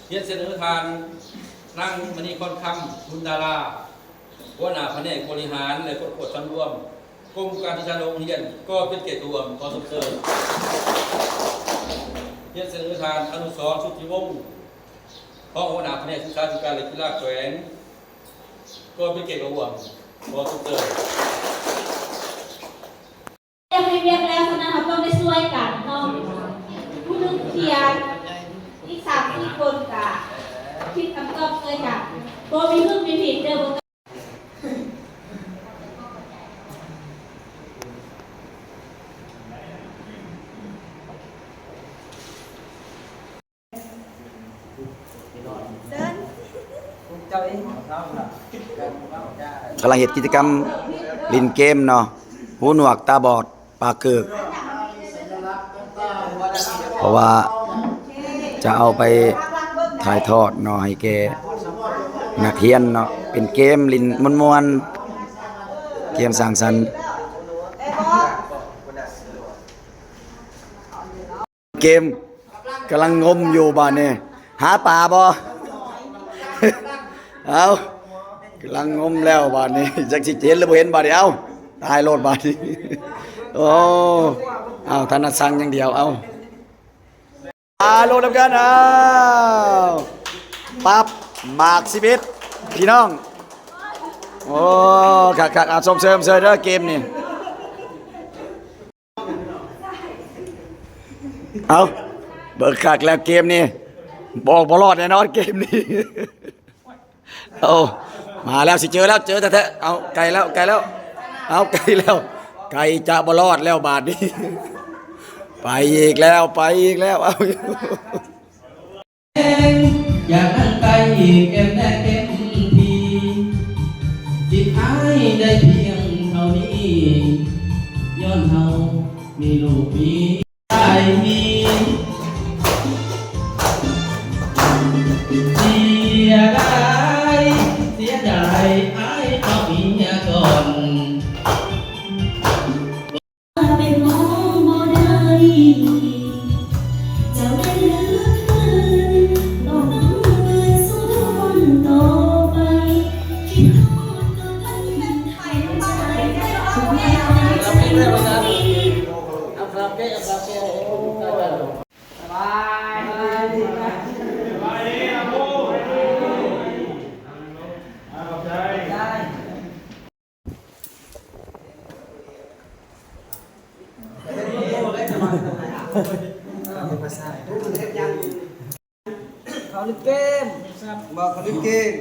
เรียนเสนอทางนั่งมณีค่อนคำบุญดาราหัวหน้าแผนกบริหารและกฎสำรวมกรมการศึกษาโรงเรียนก็เป็นเกียรติรวมขอส่งเสริมเรียนเสนอทางอนุสรณ์สุทธิวงศ์ห้องหัวหน้าแผนกศึกษาธิการและกีฬาแขวงก็เป็นเกียรติรวมขอส่งเสริมยังไม่เรียกแล้วนะครับต้องได้ช่วยกันเนาะผู้นึงเทียนอีก3-4 คนกับคิดคำตอบเลยค่ะโบมีพึ่งมีผิดเดิมกำลังเฮ็ดกิจกรรมลินเกมเนาะหูหนวกตาบอดปากเกิกเพราะว่าจะเอาไปถ่ายทอดเนาะให้แกนักเรียนเนาะเป็นเกมลินมวนๆเกมสร้างสรรค์เกมกำลังงมอยู่บ้านนี่หาปลาบ่ เอากำลังงมแล้วบ้านนี้จักสิเห็นหรือบ่เห็นบ้านนี้เอาตายโลดบ้านนี้โอ้เอาถนัดสั่งอย่างเดียวเอาโลดนำกันเอาปั๊บหมากชีวิตพี่น้องโอ้คักๆเอาส่งเสริมเด้อเกมนี่เอาเบิกคักแล้วเกมนี้บอกบ่รอดแน่นอนเกมนี้เอามาแล้วสิเจอแล้วเจอแท้ๆเอาไกลแล้วไกลแล้วเอาไกลแล้วไกลจะบ่รอดแล้วบาดนี้ไปอีกแล้วไปอีกแล้วเอาอยากนั่งไกลอีกเอ็มแน่เต็มทีจิตท้ายได้เพียงเท่านี้ย้อนเฮามีลูกมีได้มีเสียดายเสียดายไอ้เอาเมียก่อนเป็นมองบ่ได้เจ้าได้เลือกเกินต้องน้ำเงินสู้คนต่อไปคิดฮอดก็ต้องเป็นไทยใจทุกอย่างใจไม่ดีเขาเล่นเกมบอกเขาเล่นเกม